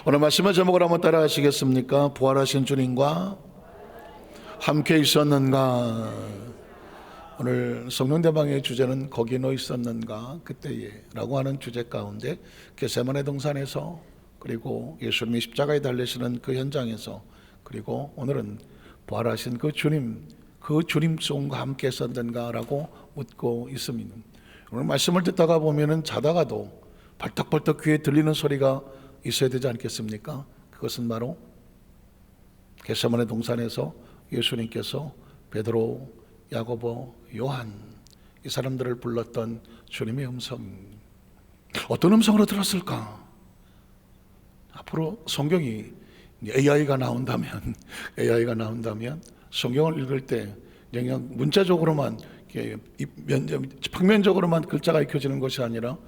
오늘 말씀의 제목을 한번 따라 하시겠습니까? 부활하신 주님과 함께 있었는가. 오늘 성령대방의 주제는 거기 너 있었는가 그때에 라고 하는 주제 가운데 겟세마네 동산에서, 그리고 예수님이 십자가에 달리시는 그 현장에서, 그리고 오늘은 부활하신 그 주님 손과 함께 있었는가 라고 묻고 있습니다. 오늘 말씀을 듣다가 보면은 자다가도 벌떡벌떡 귀에 들리는 소리가 있어야 되지 않겠습니까? 그것은 바로 겟세마네 동산에서 예수님께서 베드로, 야고보, 요한 이 사람들을 불렀던 주님의 음성. 어떤 음성으로 들었을까? 앞으로 성경이 AI가 나온다면 성경을 읽을 때 그냥 문자적으로만 평면적으로만 글자가 익혀지는 것이 아니라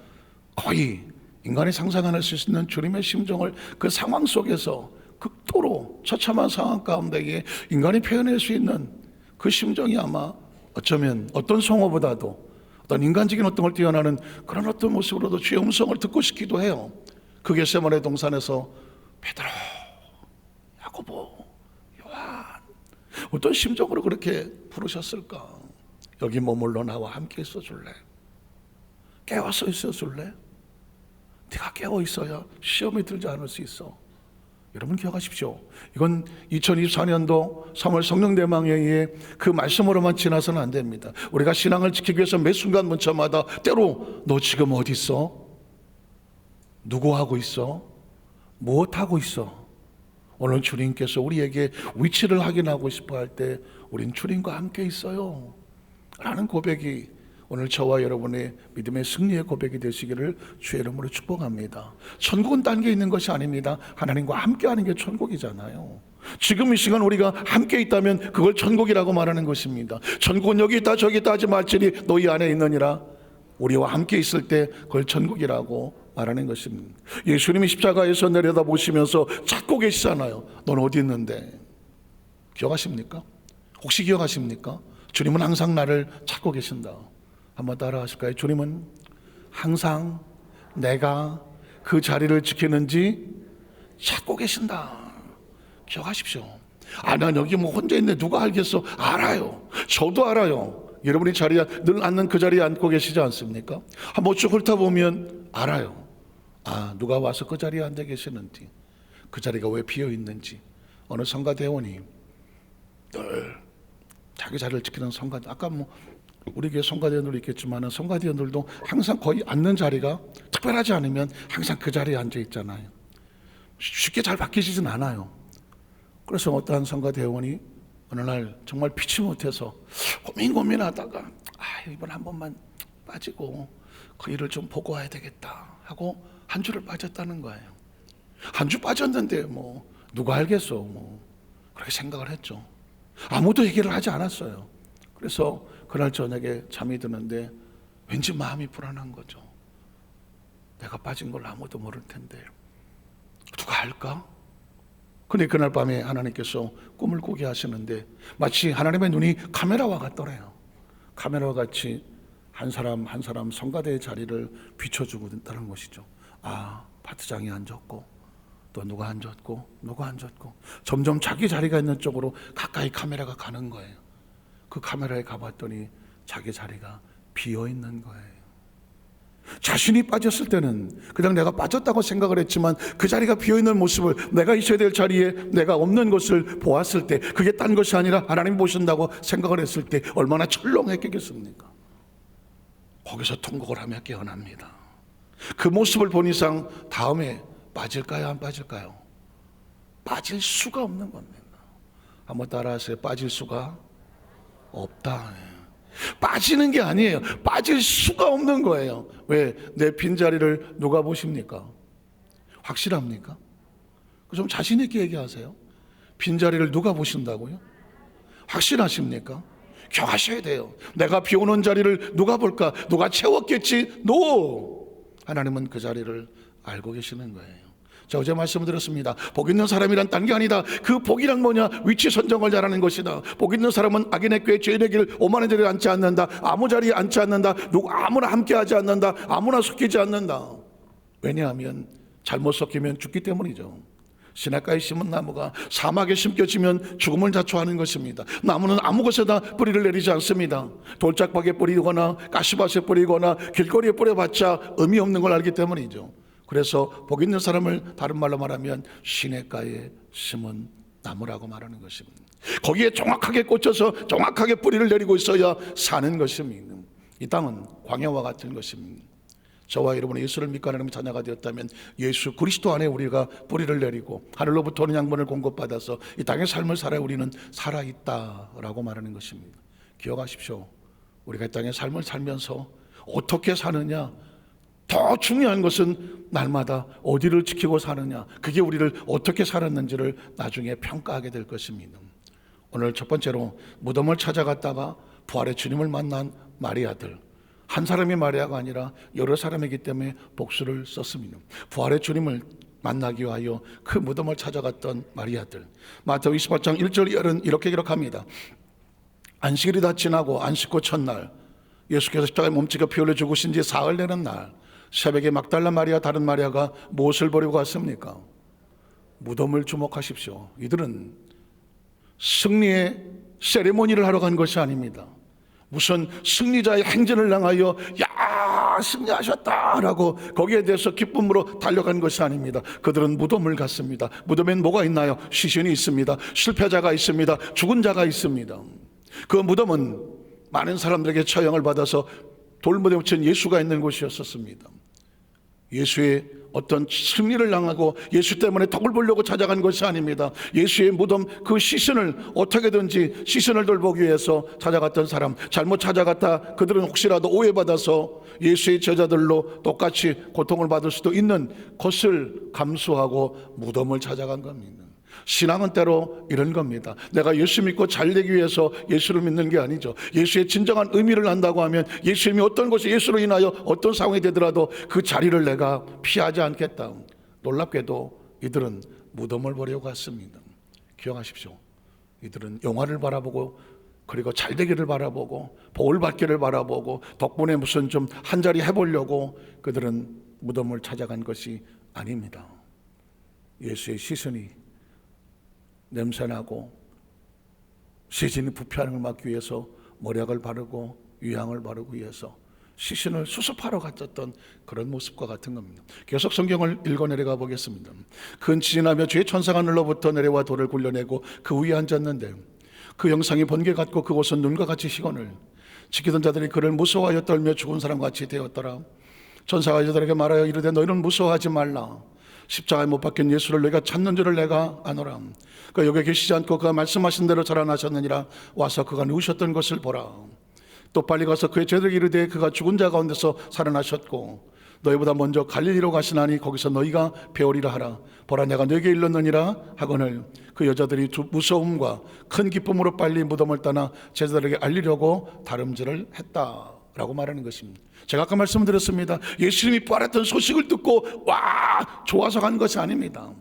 거의 인간이 상상할 수 있는 주님의 심정을 그 상황 속에서 극도로 처참한 상황 가운데에 인간이 표현할 수 있는 그 심정이 아마 어쩌면 어떤 성어보다도 어떤 인간적인 어떤 걸 뛰어나는 그런 어떤 모습으로도 주의 음성을 듣고 싶기도 해요. 그 겟세마네 동산에서 베드로, 야고보, 요한 어떤 심정으로 그렇게 부르셨을까? 여기 머물러 나와 함께 있어 줄래? 깨워서 있어 줄래? 네가 깨어 있어야 시험에 들지 않을 수 있어. 여러분 기억하십시오. 이건 2024년도 3월 성령대망회의 그 말씀으로만 지나서는 안 됩니다. 우리가 신앙을 지키기 위해서 매 순간 문자마다 때로 너 지금 어디 있어? 누구 하고 있어? 무엇 하고 있어? 오늘 주님께서 우리에게 위치를 확인하고 싶어 할 때 우린 주님과 함께 있어요 라는 고백이 오늘 저와 여러분의 믿음의 승리의 고백이 되시기를 주의 이름으로 축복합니다. 천국은 딴 게 있는 것이 아닙니다. 하나님과 함께하는 게 천국이잖아요. 지금 이 시간 우리가 함께 있다면 그걸 천국이라고 말하는 것입니다. 천국은 여기 있다 저기 있다 하지 말지니 너희 안에 있느니라. 우리와 함께 있을 때 그걸 천국이라고 말하는 것입니다. 예수님이 십자가에서 내려다보시면서 찾고 계시잖아요. 넌 어디 있는데? 기억하십니까? 혹시 기억하십니까? 주님은 항상 나를 찾고 계신다. 한번 따라 하실까요? 주님은 항상 내가 그 자리를 지키는지 찾고 계신다. 기억하십시오. 난 여기 뭐 혼자 있는데 누가 알겠어? 알아요. 저도 알아요. 여러분이 자리에 늘 앉는 그 자리에 앉고 계시지 않습니까? 한번 쭉 훑어보면 알아요. 누가 와서 그 자리에 앉아 계시는지, 그 자리가 왜 비어 있는지. 어느 성가대원이 늘 자기 자리를 지키는 성가대, 아까 뭐 우리 교회 성가대원들도 있겠지만 성가대원들도 항상 거의 앉는 자리가 특별하지 않으면 항상 그 자리에 앉아 있잖아요. 쉽게 잘 바뀌지진 않아요. 그래서 어떠한 성가대원이 어느 날 정말 피치 못해서 고민하다가 이번 한 번만 빠지고 그 일을 좀 보고 와야 되겠다 하고 한 주를 빠졌다는 거예요. 한 주 빠졌는데 뭐 누가 알겠어, 뭐 그렇게 생각을 했죠. 아무도 얘기를 하지 않았어요. 그래서 그날 저녁에 잠이 드는데 왠지 마음이 불안한 거죠. 내가 빠진 걸 아무도 모를 텐데 누가 알까? 근데 그날 밤에 하나님께서 꿈을 꾸게 하시는데 마치 하나님의 눈이 카메라와 같더래요. 카메라와 같이 한 사람 한 사람 성가대의 자리를 비춰주고 있다는 것이죠. 파트장이 앉았고 또 누가 앉았고 점점 자기 자리가 있는 쪽으로 가까이 카메라가 가는 거예요. 그 카메라에 가봤더니 자기 자리가 비어있는 거예요. 자신이 빠졌을 때는 그냥 내가 빠졌다고 생각을 했지만 그 자리가 비어있는 모습을, 내가 있어야 될 자리에 내가 없는 것을 보았을 때, 그게 딴 것이 아니라 하나님 보신다고 생각을 했을 때 얼마나 철렁했겠습니까? 거기서 통곡을 하며 깨어납니다. 그 모습을 본 이상 다음에 빠질까요, 안 빠질까요? 빠질 수가 없는 겁니다. 한번 따라하세요. 빠질 수가 없다. 빠지는 게 아니에요. 빠질 수가 없는 거예요. 왜? 내 빈자리를 누가 보십니까? 확실합니까? 좀 자신 있게 얘기하세요. 빈자리를 누가 보신다고요? 확실하십니까? 기억하셔야 돼요. 내가 비우는 자리를 누가 볼까? 누가 채웠겠지? No! 하나님은 그 자리를 알고 계시는 거예요. 자, 어제 말씀드렸습니다. 복 있는 사람이란 딴 게 아니다. 그 복이란 뭐냐? 위치 선정을 잘하는 것이다. 복 있는 사람은 악인의 꾀 죄인의 길 오만한 자리에 앉지 않는다. 아무 자리에 앉지 않는다. 누구 아무나 함께하지 않는다. 아무나 속히지 않는다. 왜냐하면 잘못 섞이면 죽기 때문이죠. 시냇가에 심은 나무가 사막에 심겨지면 죽음을 자초하는 것입니다. 나무는 아무 곳에다 뿌리를 내리지 않습니다. 돌짝박에 뿌리거나 가시밭에 뿌리거나 길거리에 뿌려봤자 의미 없는 걸 알기 때문이죠. 그래서 복 있는 사람을 다른 말로 말하면 시냇가에 심은 나무라고 말하는 것입니다. 거기에 정확하게 꽂혀서 정확하게 뿌리를 내리고 있어야 사는 것입니다. 이 땅은 광야와 같은 것입니다. 저와 여러분이 예수를 믿고 하나님의 자녀가 되었다면 예수 그리스도 안에 우리가 뿌리를 내리고 하늘로부터 오는 양분을 공급받아서 이 땅의 삶을 살아 우리는 살아있다라고 말하는 것입니다. 기억하십시오. 우리가 이 땅의 삶을 살면서 어떻게 사느냐, 더 중요한 것은 날마다 어디를 지키고 사느냐, 그게 우리를 어떻게 살았는지를 나중에 평가하게 될 것입니다. 오늘 첫 번째로 무덤을 찾아갔다가 부활의 주님을 만난 마리아들, 한 사람이 마리아가 아니라 여러 사람이기 때문에 복수를 썼습니다. 부활의 주님을 만나기 위하여 그 무덤을 찾아갔던 마리아들. 마태복음 28장 1절 2절은 이렇게 기록합니다. 안식일이 다 지나고 안식 후 첫날 예수께서 십자가에 몸짓어 피 흘려 죽으신 지 사흘 되는 날 새벽에 막달라 마리아 다른 마리아가 무엇을 보려고 갔습니까? 무덤을 주목하십시오. 이들은 승리의 세레모니를 하러 간 것이 아닙니다. 무슨 승리자의 행진을 향하여 야 승리하셨다라고 거기에 대해서 기쁨으로 달려간 것이 아닙니다. 그들은 무덤을 갔습니다. 무덤엔 뭐가 있나요? 시신이 있습니다. 실패자가 있습니다. 죽은 자가 있습니다. 그 무덤은 많은 사람들에게 처형을 받아서 돌무덤에 묻힌 예수가 있는 곳이었었습니다. 예수의 어떤 승리를 향하고 예수 때문에 덕을 보려고 찾아간 것이 아닙니다. 예수의 무덤 그 시신을 어떻게든지 시신을 돌보기 위해서 찾아갔던 사람, 잘못 찾아갔다 그들은 혹시라도 오해받아서 예수의 제자들로 똑같이 고통을 받을 수도 있는 것을 감수하고 무덤을 찾아간 겁니다. 신앙은 때로 이런 겁니다. 내가 예수 믿고 잘 되기 위해서 예수를 믿는 게 아니죠. 예수의 진정한 의미를 안다고 하면 예수님이 어떤 것이 예수로 인하여 어떤 상황이 되더라도 그 자리를 내가 피하지 않겠다. 놀랍게도 이들은 무덤을 보려고 갔습니다. 기억하십시오. 이들은 영화를 바라보고 그리고 잘 되기를 바라보고 복을 받기를 바라보고 덕분에 무슨 좀 한 자리 해보려고 그들은 무덤을 찾아간 것이 아닙니다. 예수의 시선이 냄새나고 시신이 부패하는 걸 막기 위해서 모략을 바르고 유향을 바르기 위해서 시신을 수습하러 갔었던 그런 모습과 같은 겁니다. 계속 성경을 읽어 내려가 보겠습니다. 큰 지진하며 주의 천사가 늘로부터 내려와 돌을 굴려내고 그 위에 앉았는데 그 영상이 번개 같고 그곳은 눈과 같이 희건을 지키던 자들이 그를 무서워하여 떨며 죽은 사람과 같이 되었더라. 천사가 여자들에게 말하여 이르되 너희는 무서워하지 말라. 십자가에 못 박힌 예수를 너희가 찾는 줄을 내가 아노라. 그 여기 계시지 않고 그가 말씀하신 대로 살아나셨느니라. 와서 그가 누우셨던 것을 보라. 또 빨리 가서 그의 제자들에게 이르되 그가 죽은 자 가운데서 살아나셨고 너희보다 먼저 갈릴리로 가시나니 거기서 너희가 배우리라 하라. 보라 내가 너에게 일렀느니라 하거늘 그 여자들이 무서움과 큰 기쁨으로 빨리 무덤을 떠나 제자들에게 알리려고 다름질을 했다라고 말하는 것입니다. 제가 아까 말씀드렸습니다. 예수님이 부활했던 소식을 듣고 와 좋아서 간 것이 아닙니다.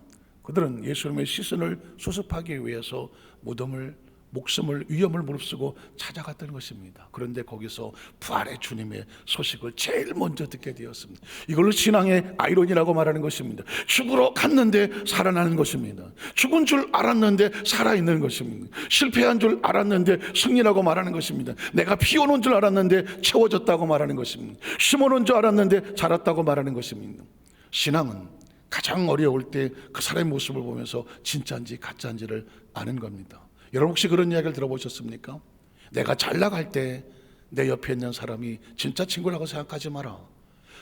그들은 예수님의 시신을 수습하기 위해서 무덤을 목숨을 위험을 무릅쓰고 찾아갔던 것입니다. 그런데 거기서 부활의 주님의 소식을 제일 먼저 듣게 되었습니다. 이걸로 신앙의 아이러니라고 말하는 것입니다. 죽으러 갔는데 살아나는 것입니다. 죽은 줄 알았는데 살아있는 것입니다. 실패한 줄 알았는데 승리라고 말하는 것입니다. 내가 피워놓은 줄 알았는데 채워졌다고 말하는 것입니다. 심어놓은 줄 알았는데 자랐다고 말하는 것입니다. 신앙은 가장 어려울 때 그 사람의 모습을 보면서 진짜인지 가짜인지를 아는 겁니다. 여러분 혹시 그런 이야기를 들어보셨습니까? 내가 잘 나갈 때 내 옆에 있는 사람이 진짜 친구라고 생각하지 마라.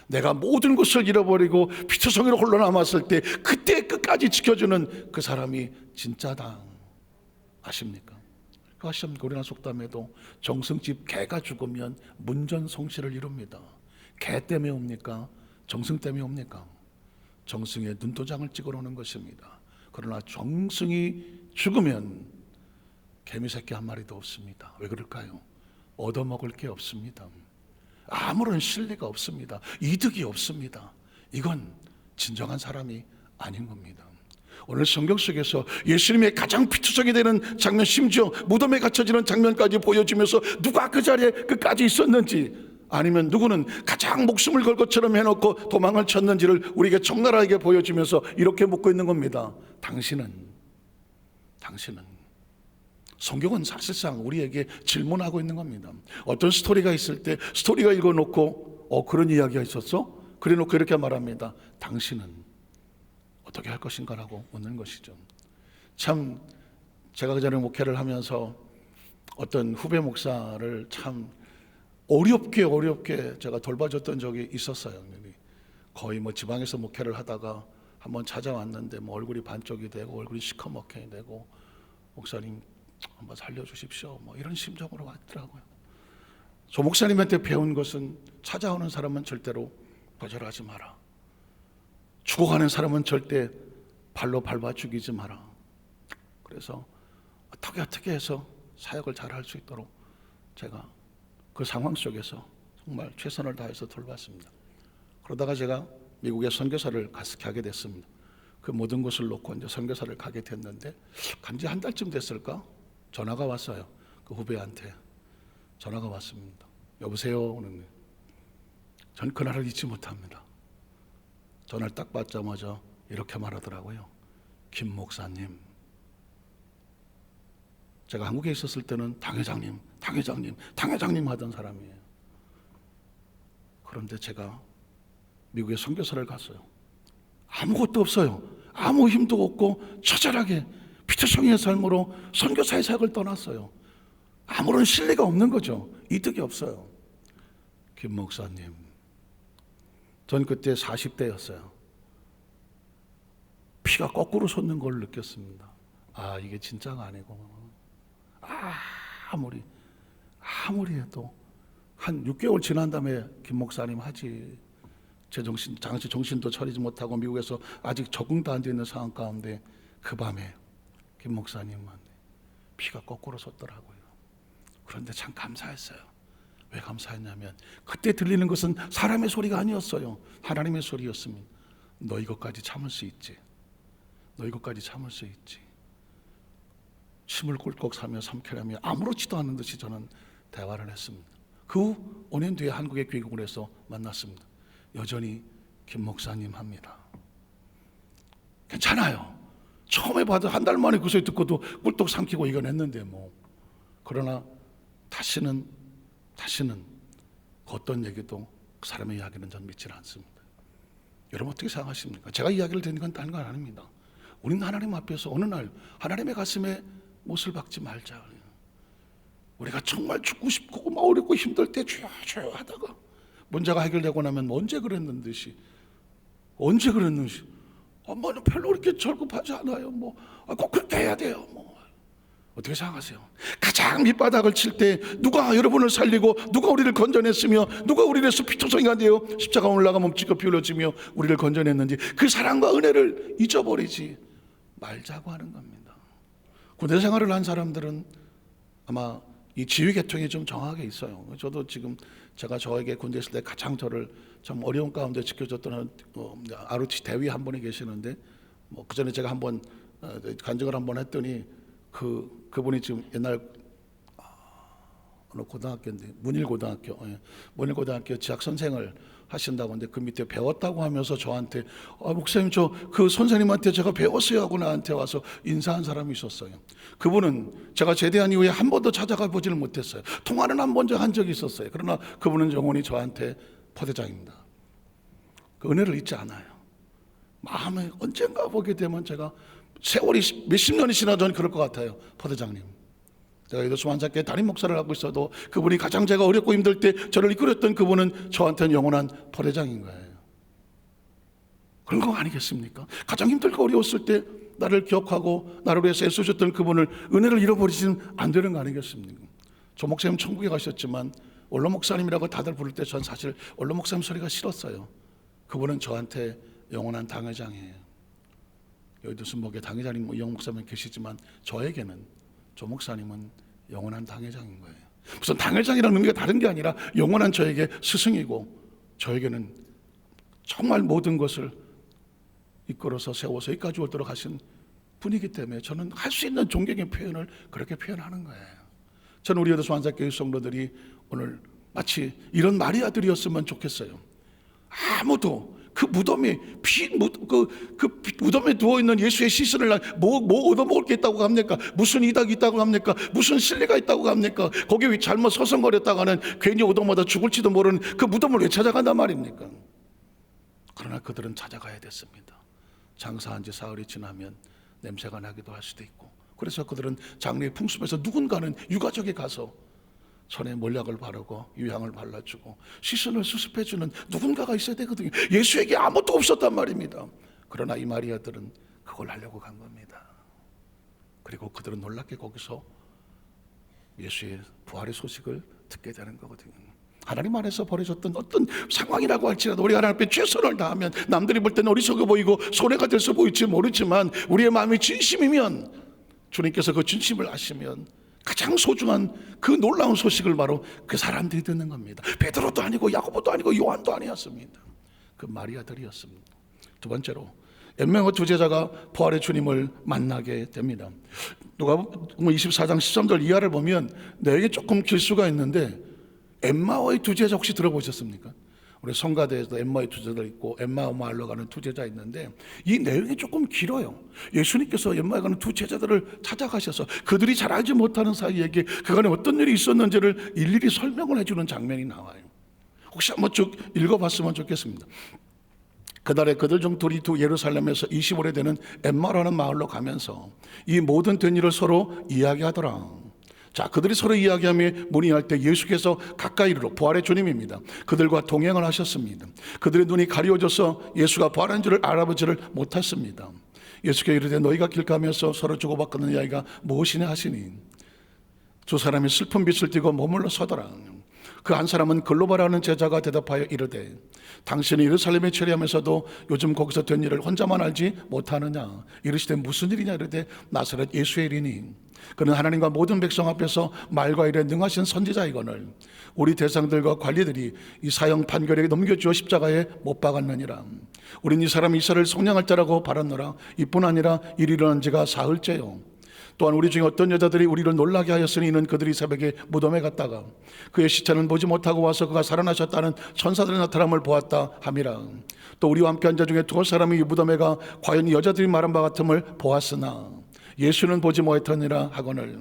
내가 모든 것을 잃어버리고 피투성이로 홀로 남았을 때 그때 끝까지 지켜주는 그 사람이 진짜다. 아십니까? 아십니까? 우리나라 속담에도 정승집 개가 죽으면 문전성시를 이룹니다. 개 때문에 옵니까? 정승 때문에 옵니까? 정승의 눈도장을 찍어 놓는 것입니다. 그러나 정승이 죽으면 개미새끼 한 마리도 없습니다. 왜 그럴까요? 얻어먹을 게 없습니다. 아무런 신뢰가 없습니다. 이득이 없습니다. 이건 진정한 사람이 아닌 겁니다. 오늘 성경 속에서 예수님의 가장 피투성이 되는 장면, 심지어 무덤에 갇혀지는 장면까지 보여주면서 누가 그 자리에 끝까지 있었는지 아니면 누구는 가장 목숨을 걸 것처럼 해놓고 도망을 쳤는지를 우리에게 적나라하게 보여주면서 이렇게 묻고 있는 겁니다. 당신은 성경은 사실상 우리에게 질문하고 있는 겁니다. 어떤 스토리가 있을 때 스토리가 읽어놓고 그런 이야기가 있었어? 그래놓고 이렇게 말합니다. 당신은 어떻게 할 것인가라고 묻는 것이죠. 참 제가 그전에 목회를 하면서 어떤 후배 목사를 참 어렵게 제가 돌봐줬던 적이 있었어요. 거의 뭐 지방에서 목회를 하다가 한번 찾아왔는데 뭐 얼굴이 반쪽이 되고 얼굴이 시커멓게 되고 목사님 한번 살려주십시오 뭐 이런 심정으로 왔더라고요. 저 목사님한테 배운 것은 찾아오는 사람은 절대로 거절하지 마라. 죽어가는 사람은 절대 발로 밟아 죽이지 마라. 그래서 어떻게 해서 사역을 잘할 수 있도록 제가 그 상황 속에서 정말 최선을 다해서 돌봤습니다. 그러다가 제가 미국에 선교사를 가게 됐습니다. 그 모든 것을 놓고 이제 선교사를 가게 됐는데 간지 한 달쯤 됐을까? 전화가 왔어요. 그 후배한테 전화가 왔습니다. 여보세요? 그러는데 전 그날을 잊지 못합니다. 전화를 딱 받자마자 이렇게 말하더라고요. 김 목사님, 제가 한국에 있었을 때는 당회장님 하던 사람이에요. 그런데 제가 미국에 선교사를 갔어요. 아무것도 없어요. 아무 힘도 없고 처절하게 피투성이의 삶으로 선교사의 사역을 떠났어요. 아무런 신뢰가 없는 거죠. 이득이 없어요. 김 목사님, 전 그때 40대였어요. 피가 거꾸로 솟는 걸 느꼈습니다. 아, 이게 진짜가 아니고 아무리 해도 한 6개월 지난 다음에 김 목사님 하지. 제 정신도 차리지 못하고 미국에서 아직 적응도 안 되어 있는 상황 가운데 그 밤에 김 목사님은 피가 거꾸로 솟더라고요. 그런데 참 감사했어요. 왜 감사했냐면 그때 들리는 것은 사람의 소리가 아니었어요. 하나님의 소리였습니다. 너 이것까지 참을 수 있지. 침을 꿀꺽 사며 삼켜라며 아무렇지도 않은 듯이 저는 대화를 했습니다. 그 후 5년 뒤에 한국에 귀국을 해서 만났습니다. 여전히 김 목사님 합니다. 괜찮아요. 처음에 봐도 한 달 만에 그 소리 듣고도 꿀떡 삼키고 이겨냈는데 뭐. 그러나 다시는 어떤 얘기도 그 사람의 이야기는 전 믿지 않습니다. 여러분 어떻게 생각하십니까? 제가 이야기를 듣는 건 다른 건 아닙니다. 우리는 하나님 앞에서 어느 날 하나님의 가슴에 못을 박지 말자. 우리가 정말 죽고 싶고 막 어렵고 힘들 때 주여 하다가 문제가 해결되고 나면 언제 그랬는 듯이 엄마는 별로 그렇게 절급하지 않아요. 꼭 그렇게 해야 돼요. 어떻게 생각하세요? 가장 밑바닥을 칠 때 누가 여러분을 살리고 누가 우리를 건져냈으며 누가 우리를 피투성이가 되어 십자가 올라가 몸짓고 비울어지며 우리를 건져냈는지 그 사랑과 은혜를 잊어버리지 말자고 하는 겁니다. 군대 생활을 한 사람들은 아마 이 지휘 계통이 좀 정확하게 있어요. 저도 지금 제가 저에게 군대 있을 때 가장 저를 참 어려운 가운데 지켜줬던 ROTC 대위 한 분이 계시는데 그 전에 제가 한번 간증을 한번 했더니 그분이 지금 옛날 어느 고등학교인데 문일고등학교 지학 선생을 하신다고 하는데 그 밑에 배웠다고 하면서 저한테 목사님 저 그 선생님한테 제가 배웠어요 하고 나한테 와서 인사한 사람이 있었어요. 그분은 제가 제대한 이후에 한 번도 찾아가 보지를 못했어요. 통화는 한 번 한 적이 있었어요. 그러나 그분은 영원히 저한테 포대장입니다. 그 은혜를 잊지 않아요. 마음에 언젠가 보게 되면 제가 세월이 몇십 년이 지나 전 그럴 것 같아요. 포대장님, 제가 여도수 환자께 담임 목사를 하고 있어도 그분이 가장 제가 어렵고 힘들 때 저를 이끌었던 그분은 저한테는 영원한 포대장인 거예요. 그런 거 아니겠습니까? 가장 힘들고 어려웠을 때 나를 기억하고 나를 위해서 애쓰셨던 그분을 은혜를 잃어버리지는 안 되는 거 아니겠습니까? 조 목사님 천국에 가셨지만 원로 목사님이라고 다들 부를 때 전 사실 원로 목사님 소리가 싫었어요. 그분은 저한테 영원한 당회장이에요. 여의도 순복에 당회장님 이영 목사님 계시지만 저에게는 조 목사님은 영원한 당회장인 거예요. 무슨 당회장이라는 의미가 다른 게 아니라 영원한 저에게 스승이고 저에게는 정말 모든 것을 이끌어서 세워서 여기까지 오도록 하신 분이기 때문에 저는 할 수 있는 존경의 표현을 그렇게 표현하는 거예요. 저는 우리 여도수 환자교회 성도들이 오늘 마치 이런 마리아들이었으면 좋겠어요. 아무도 그 무덤에 무덤에 누워있는 예수의 시신을 뭐 얻어먹을 게 있다고 합니까? 무슨 이득이 있다고 합니까? 무슨 신뢰가 있다고 합니까? 거기 잘못 서성거렸다가는 괜히 얻어먹다 죽을지도 모르는 그 무덤을 왜 찾아간단 말입니까? 그러나 그들은 찾아가야 됐습니다. 장사한 지 사흘이 지나면 냄새가 나기도 할 수도 있고, 그래서 그들은 장례의 풍습에서 누군가는 유가족에 가서 손에 몰약을 바르고 유향을 발라주고 시선을 수습해주는 누군가가 있어야 되거든요. 예수에게 아무것도 없었단 말입니다. 그러나 이 마리아들은 그걸 하려고 간 겁니다. 그리고 그들은 놀랍게 거기서 예수의 부활의 소식을 듣게 되는 거거든요. 하나님 안에서 벌어졌던 어떤 상황이라고 할지라도 우리가 하나님 앞에 최선을 다하면 남들이 볼 때는 어리석어 보이고 손해가 돼서 보일지 모르지만 우리의 마음이 진심이면, 주님께서 그 진심을 아시면 가장 소중한 그 놀라운 소식을 바로 그 사람들이 듣는 겁니다. 베드로도 아니고 야고보도 아니고 요한도 아니었습니다. 그 마리아들이었습니다. 두 번째로 엠마오 두 제자가 부활의 주님을 만나게 됩니다. 누가복음 24장 13절 이하를 보면 내게 조금 길 수가 있는데, 엠마오의 두 제자 혹시 들어보셨습니까? 우리 성가대에도 엠마오의 두 제자 있고 엠마오 마을로 가는 두 제자 있는데 이 내용이 조금 길어요. 예수님께서 엠마오에 가는 두 제자들을 찾아가셔서 그들이 잘 알지 못하는 사이에게 그간에 어떤 일이 있었는지를 일일이 설명을 해주는 장면이 나와요. 혹시 한번 쭉 읽어봤으면 좋겠습니다. 그날에 그들 중 둘이 예루살렘에서 20오래 되는 엠마오라는 마을로 가면서 이 모든 된 일을 서로 이야기하더라. 자, 그들이 서로 이야기하며 문의할 때 예수께서 가까이 이르러, 부활의 주님입니다, 그들과 동행을 하셨습니다. 그들의 눈이 가리워져서 예수가 부활한 줄을 알아보지를 못했습니다. 예수께서 이르되 너희가 길 가면서 서로 주고받는 이야기가 무엇이냐 하시니 두 사람이 슬픈 빛을 띠고 머물러 서더라. 그 한 사람은 글로바라는 제자가 대답하여 이르되 당신이 예루살렘에 체류하면서도 요즘 거기서 된 일을 혼자만 알지 못하느냐? 이르시되 무슨 일이냐? 이르되 나사렛 예수의 일이니 그는 하나님과 모든 백성 앞에서 말과 일에 능하신 선지자이거늘 우리 대상들과 관리들이 이 사형 판결에 넘겨주어 십자가에 못 박았느니라. 우린 이 사람이 이사를 속량할 자라고 바랐노라. 이뿐 아니라 일이 일어난 지가 사흘째요. 또한 우리 중에 어떤 여자들이 우리를 놀라게 하였으니 이는 그들이 새벽에 무덤에 갔다가 그의 시체는 보지 못하고 와서 그가 살아나셨다는 천사들의 나타남을 보았다 함이라. 또 우리와 함께 앉아 중에 두 사람이 이 무덤에 가 과연 이 여자들이 말한 바 같음을 보았으나 예수는 보지 못하니라 하거늘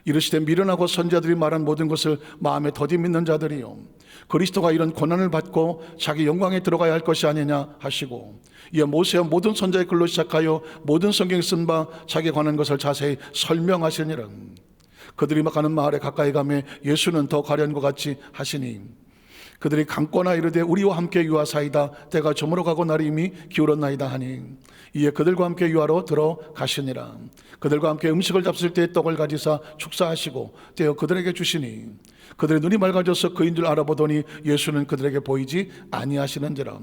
이르시되 미련하고 선지자들이 말한 모든 것을 마음에 더디 믿는 자들이요 그리스도가 이런 고난을 받고 자기 영광에 들어가야 할 것이 아니냐 하시고 이에 모세와 모든 선지자의 글로 시작하여 모든 성경에 쓴 바 자기에 관한 것을 자세히 설명하시니라. 그들이 가는 마을에 가까이 가매 예수는 더 가련과 같이 하시니 그들이 강권하 이르되 우리와 함께 유하사이다. 때가 저물어 가고 날이 이미 기울었나이다 하니 이에 그들과 함께 유하로 들어가시니라. 그들과 함께 음식을 잡수실 때 떡을 가지사 축사하시고 떼어 그들에게 주시니 그들의 눈이 맑아져서 그인 줄 알아보더니 예수는 그들에게 보이지 아니하시는지라.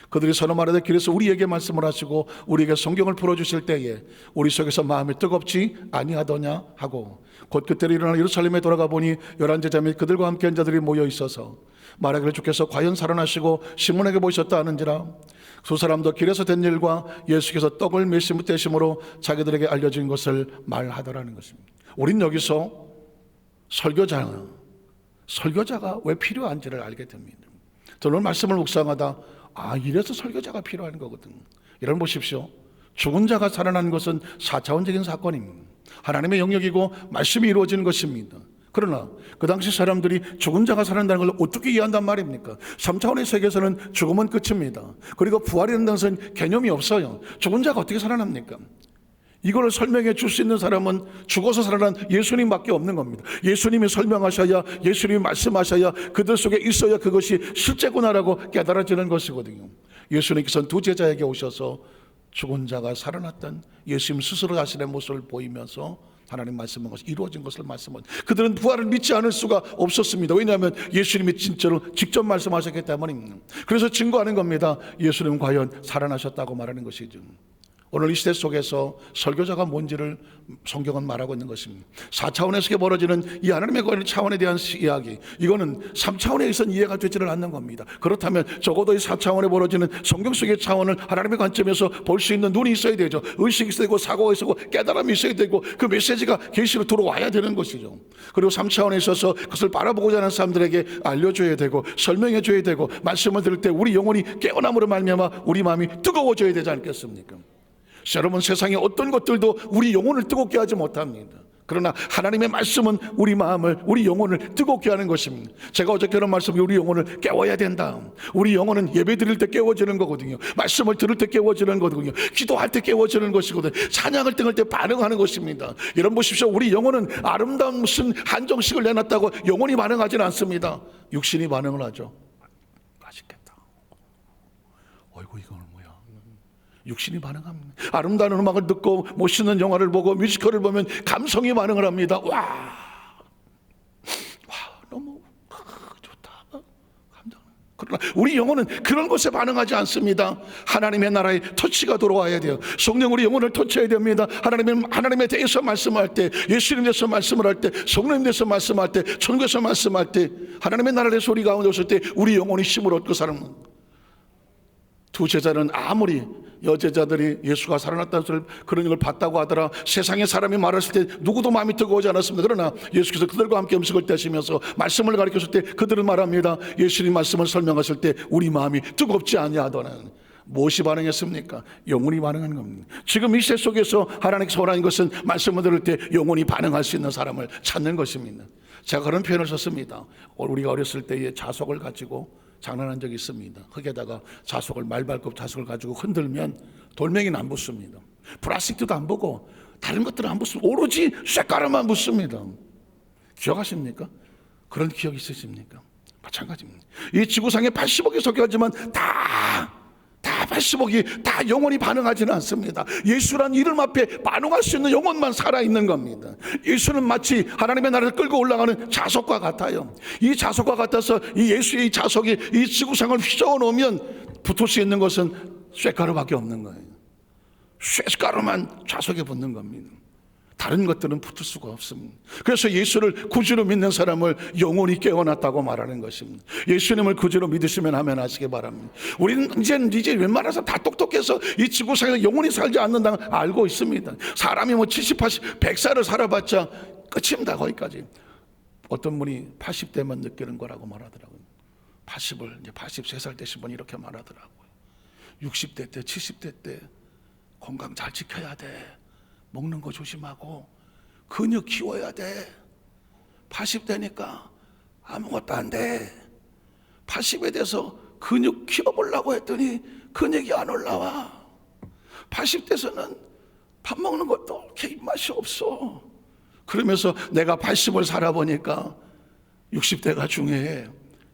그들이 서로 말하되 길에서 우리에게 말씀을 하시고 우리에게 성경을 풀어주실 때에 우리 속에서 마음이 뜨겁지 아니하더냐 하고 곧 그때로 일어나 예루살렘에 돌아가 보니 11제자 및 그들과 함께 한 자들이 모여 있어서 말하기를 주께서 과연 살아나시고 시몬에게 보이셨다 하는지라. 두 사람도 길에서 된 일과 예수께서 떡을 떼심으로 자기들에게 알려진 것을 말하더라는 것입니다. 우린 여기서 설교자가 왜 필요한지를 알게 됩니다. 저는 말씀을 묵상하다 이래서 설교자가 필요한 거거든요. 여러분 보십시오. 죽은 자가 살아나는 것은 4차원적인 사건입니다. 하나님의 영역이고 말씀이 이루어지는 것입니다. 그러나 그 당시 사람들이 죽은 자가 살아난다는 걸 어떻게 이해한단 말입니까? 3차원의 세계에서는 죽음은 끝입니다. 그리고 부활이라는 것은 개념이 없어요. 죽은 자가 어떻게 살아납니까? 이걸 설명해 줄 수 있는 사람은 죽어서 살아난 예수님밖에 없는 겁니다. 예수님이 설명하셔야, 예수님이 말씀하셔야, 그들 속에 있어야 그것이 실제구나라고 깨달아지는 것이거든요. 예수님께서는 두 제자에게 오셔서 죽은 자가 살아났던 예수님 스스로 자신의 모습을 보이면서 하나님 말씀한 것이 이루어진 것을 말씀합니다. 그들은 부활을 믿지 않을 수가 없었습니다. 왜냐하면 예수님이 진짜로 직접 말씀하셨기 때문입니다. 그래서 증거하는 겁니다. 예수님은 과연 살아나셨다고 말하는 것이죠. 오늘 이 시대 속에서 설교자가 뭔지를 성경은 말하고 있는 것입니다. 4차원에서 벌어지는 이 하나님의 거하는 차원에 대한 이야기, 이거는 3차원에서는 이해가 되지를 않는 겁니다. 그렇다면 적어도 이 4차원에 벌어지는 성경 속의 차원을 하나님의 관점에서 볼 수 있는 눈이 있어야 되죠. 의식이 있어야 되고 사고가 있어야 되고 깨달음이 있어야 되고 그 메시지가 계시로 들어와야 되는 것이죠. 그리고 3차원에 있어서 그것을 바라보고자 하는 사람들에게 알려줘야 되고 설명해 줘야 되고, 말씀을 들을 때 우리 영혼이 깨어남으로 말미암아 우리 마음이 뜨거워져야 되지 않겠습니까? 여러분, 세상의 어떤 것들도 우리 영혼을 뜨겁게 하지 못합니다. 그러나 하나님의 말씀은 우리 마음을, 우리 영혼을 뜨겁게 하는 것입니다. 제가 어저께 그런 말씀이 우리 영혼을 깨워야 된다. 우리 영혼은 예배 드릴 때 깨워지는 거거든요. 말씀을 들을 때 깨워지는 거거든요. 기도할 때 깨워지는 것이거든요. 찬양을 등할 때 반응하는 것입니다. 여러분 보십시오. 우리 영혼은 아름다운 무슨 한정식을 내놨다고 영혼이 반응하지는 않습니다. 육신이 반응을 하죠. 맛있겠다. 어이구, 이거는 뭐야. 육신이 반응합니다. 아름다운 음악을 듣고 멋있는 영화를 보고 뮤지컬을 보면 감성이 반응을 합니다. 와, 너무 좋다. 감동. 그러나 우리 영혼은 그런 것에 반응하지 않습니다. 하나님의 나라의 터치가 돌아와야 돼요. 성령 우리 영혼을 터치해야 됩니다. 하나님에 대해서 말씀할 때, 예수님에 대해서 말씀을 할 때, 성령에 대해서 말씀할 때, 천국에서 말씀할 때, 하나님의 나라의 소리 가운데 오실 때 우리 영혼이 힘을 얻고 사는, 두 제자는 아무리 여제자들이 예수가 살아났다는 그런 걸 봤다고 하더라, 세상의 사람이 말했을 때 누구도 마음이 뜨거워지 않았습니다. 그러나 예수께서 그들과 함께 음식을 떼시면서 말씀을 가르쳤을 때 그들은 말합니다. 예수님 말씀을 설명하실 때 우리 마음이 뜨겁지 아니하더는. 무엇이 반응했습니까? 영혼이 반응한 겁니다. 지금 이 시대 속에서 하나님께서 원하는 것은 말씀을 들을 때 영혼이 반응할 수 있는 사람을 찾는 것입니다. 제가 그런 표현을 썼습니다. 우리가 어렸을 때의 자석을 가지고 장난한 적이 있습니다. 흙에다가 자석을, 말발굽 자석을 가지고 흔들면 돌멩이는 안 붙습니다. 플라스틱도 안 보고 다른 것들은 안 붙습니다. 오로지 쇳가루만 붙습니다. 기억하십니까? 그런 기억 있으십니까? 마찬가지입니다. 이 지구상에 80억이 속해하지만 다 80억이 다 영혼이 반응하지는 않습니다. 예수란 이름 앞에 반응할 수 있는 영혼만 살아있는 겁니다. 예수는 마치 하나님의 나라를 끌고 올라가는 자석과 같아요. 이 자석과 같아서 이 예수의 이 자석이 이 지구상을 휘저어 놓으면 붙을 수 있는 것은 쇳가루밖에 없는 거예요. 쇳가루만 자석에 붙는 겁니다. 다른 것들은 붙을 수가 없습니다. 그래서 예수를 구주로 믿는 사람을 영혼이 깨어났다고 말하는 것입니다. 예수님을 구주로 믿으시면 하면 하시기 바랍니다. 우리는 이제 웬만해서 다 똑똑해서 이 지구상에서 영혼이 살지 않는다는 걸 알고 있습니다. 사람이 뭐 70, 80, 100살을 살아봤자 끝입니다. 거기까지. 어떤 분이 80대만 느끼는 거라고 말하더라고요. 80을 이제 83살 되신 분이 이렇게 말하더라고요. 60대 때, 70대 때 건강 잘 지켜야 돼. 먹는 거 조심하고 근육 키워야 돼. 80대니까 아무것도 안 돼. 80에 돼서 근육 키워보려고 했더니 근육이 안 올라와. 80대에서는 밥 먹는 것도 그렇게 입맛이 없어. 그러면서 내가 80을 살아보니까 60대가 중요해,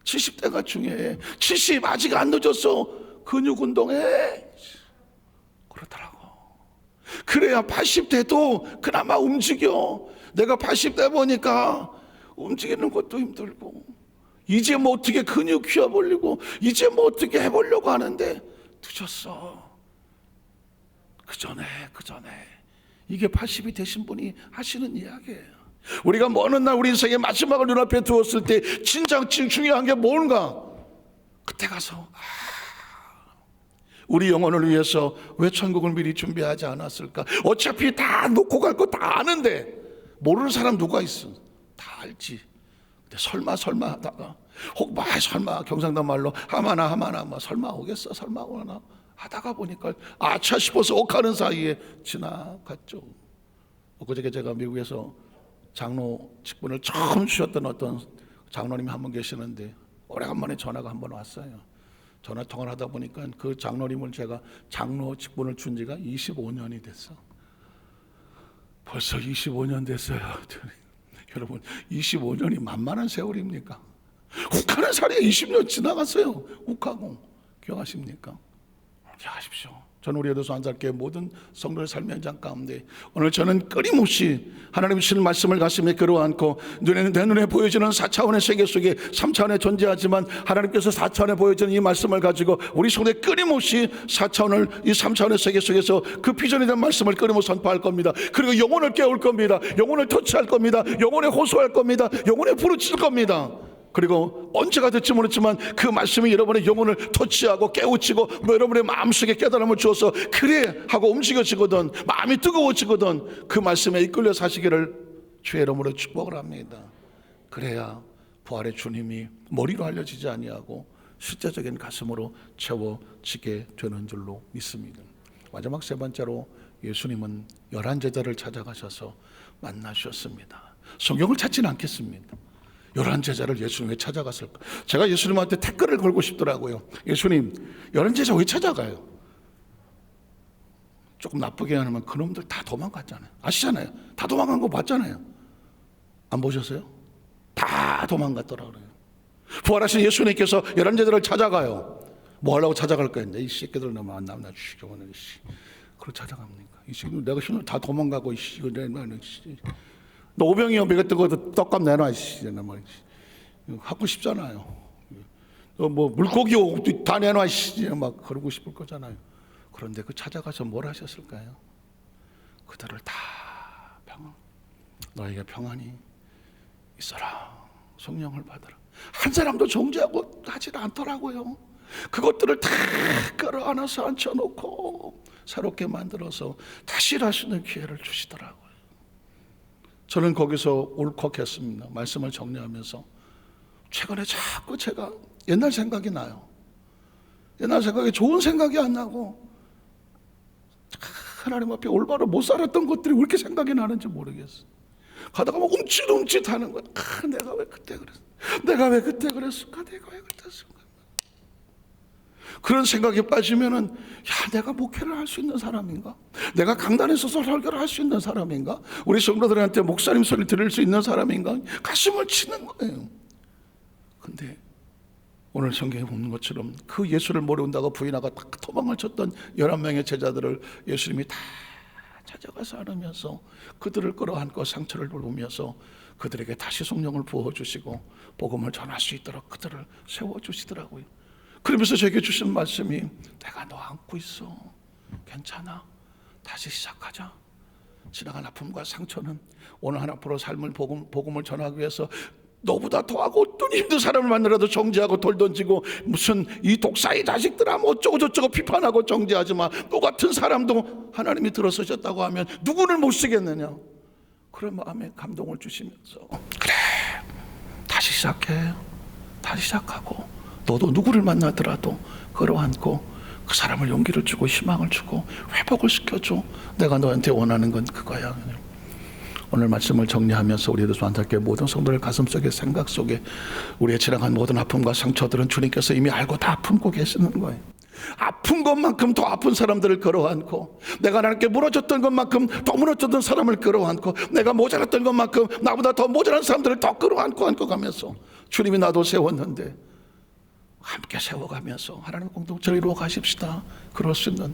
70대가 중요해. 70 아직 안 늦었어. 근육 운동해. 그렇더라고. 그래야 80대도 그나마 움직여. 내가 80대 보니까 움직이는 것도 힘들고, 이제 뭐 어떻게 근육 키워보려고, 이제 뭐 어떻게 해보려고 하는데 늦었어. 그 전에 이게 80이 되신 분이 하시는 이야기예요. 우리가 먼 날 우리 인생의 마지막을 눈앞에 두었을 때 진짜 중요한 게 뭔가, 그때 가서 우리 영혼을 위해서 왜 천국을 미리 준비하지 않았을까? 어차피 다 놓고 갈 거 다 아는데 모르는 사람 누가 있어? 다 알지. 근데 설마 하다가 설마 경상도 말로 하마나 뭐 설마 오겠어, 설마 오나 하다가 보니까 아차 싶어서 옥하는 사이에 지나갔죠. 엊그저께 제가 미국에서 장로 직분을 처음 주셨던 어떤 장로님이 한 분 계시는데 오래간만에 전화가 한 번 왔어요. 전화 통화를 하다 보니까 그 장로님을 제가 장로 직분을 준 지가 25년이 됐어. 벌써 25년 됐어요. 여러분, 25년이 만만한 세월입니까? 욱하는 살이 20년 지나갔어요. 욱하고. 기억하십니까? 기억하십시오. 저는 우리 에도서 한살교회 모든 성도의 삶의 현장 가운데 오늘 저는 끊임없이 하나님 주시는 말씀을 가슴에 끌어안고 내 눈에 보여지는 4차원의 세계 속에 3차원에 존재하지만 하나님께서 4차원에 보여지는 이 말씀을 가지고 우리 속에 끊임없이 4차원을 이 3차원의 세계 속에서 그 비전에 대한 말씀을 끊임없이 선포할 겁니다. 그리고 영혼을 깨울 겁니다. 영혼을 터치할 겁니다. 영혼에 호소할 겁니다. 영혼에 부르칠 겁니다. 그리고 언제가 될지 모르지만 그 말씀이 여러분의 영혼을 터치하고 깨우치고 여러분의 마음속에 깨달음을 주어서 그래 하고 움직여지거든, 마음이 뜨거워지거든 그 말씀에 이끌려 사시기를 주의 이름으로 축복을 합니다. 그래야 부활의 주님이 머리로 알려지지 아니하고 실제적인 가슴으로 채워지게 되는 줄로 믿습니다. 마지막 세 번째로 예수님은 11제자를 찾아가셔서 만나셨습니다. 성경을 찾지는 않겠습니다. 11제자를 예수님 왜 찾아갔을까? 제가 예수님한테 댓글을 걸고 싶더라고요. 예수님, 11제자 왜 찾아가요? 조금 나쁘게 하면 그놈들 다 도망갔잖아요. 아시잖아요. 다 도망간 거 봤잖아요. 안 보셨어요? 다 도망갔더라고요. 부활하신 예수님께서 11제자를 찾아가요. 뭐 하려고 찾아갈 거예요? 이 새끼들 너무 안 남나 주시고 오늘 그걸 찾아갑니까? 이 새끼들 내가 신을 다 도망가고 이거 너 오병이어 먹었던 거 떡값 내놔 하고 싶잖아요. 뭐 물고기 다 내놔 막 그러고 싶을 거잖아요. 그런데 그 찾아가서 뭘 하셨을까요? 그들을 다 너에게 평안이 있어라, 성령을 받아라. 한 사람도 정죄하고 하지 않더라고요. 그것들을 다 끌어안아서 앉혀놓고 새롭게 만들어서 다시 일하시는 기회를 주시더라고요. 저는 거기서 울컥했습니다. 말씀을 정리하면서 최근에 자꾸 제가 옛날 생각이 나요. 옛날 생각이 좋은 생각이 안 나고 하나님 앞에 올바로 못 살았던 것들이 왜 이렇게 생각이 나는지 모르겠어요. 가다가 막 움찔움찔 하는 거야. 내가 왜 그때 그랬어? 내가 왜 그때 그랬을까? 내가 왜 그랬을까? 그런 생각에 빠지면은 내가 목회를 할 수 있는 사람인가? 내가 강단에 서서 설교를 할 수 있는 사람인가? 우리 성도들한테 목사님 소리 들을 수 있는 사람인가? 가슴을 치는 거예요. 근데 오늘 성경에 보는 것처럼 그 예수를 모른다고 부인하고 다 도망을 쳤던 11명의 제자들을 예수님이 다 찾아가서 안으면서 그들을 끌어안고 상처를 돌보면서 그들에게 다시 성령을 부어주시고 복음을 전할 수 있도록 그들을 세워주시더라고요. 그러면서 제게 주신 말씀이 내가 너 안고 있어. 괜찮아. 다시 시작하자. 지나간 아픔과 상처는 오늘 하나 앞으로 삶을 복음을 전하기 위해서 너보다 더하고 어떤 힘든 사람을 만나라도 정죄하고 돌 던지고 무슨 이 독사의 자식들아 뭐 어쩌고 저쩌고 비판하고 정죄하지 마. 너 같은 사람도 하나님이 들어서셨다고 하면 누구를 못 쓰겠느냐. 그런 마음에 감동을 주시면서 그래 다시 시작해. 다시 시작하고 너도 누구를 만나더라도 끌어안고 그 사람을 용기를 주고 희망을 주고 회복을 시켜줘. 내가 너한테 원하는 건 그거야. 오늘 말씀을 정리하면서 우리 에도서 한살교회 모든 성도들 가슴속에 생각 속에 우리의 지나간 모든 아픔과 상처들은 주님께서 이미 알고 다 품고 계시는 거예요. 아픈 것만큼 더 아픈 사람들을 끌어안고 내가 하나님께 무너졌던 것만큼 더 무너졌던 사람을 끌어안고 내가 모자랐던 것만큼 나보다 더 모자란 사람들을 더 끌어안고 가면서 주님이 나도 세웠는데 함께 세워가면서 하나님 공동체를 이루어 가십시다. 그럴 수 있는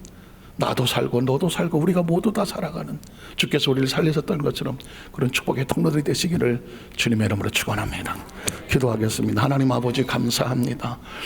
나도 살고 너도 살고 우리가 모두 다 살아가는 주께서 우리를 살리셨던 것처럼 그런 축복의 통로들이 되시기를 주님의 이름으로 축원합니다. 기도하겠습니다. 하나님 아버지 감사합니다.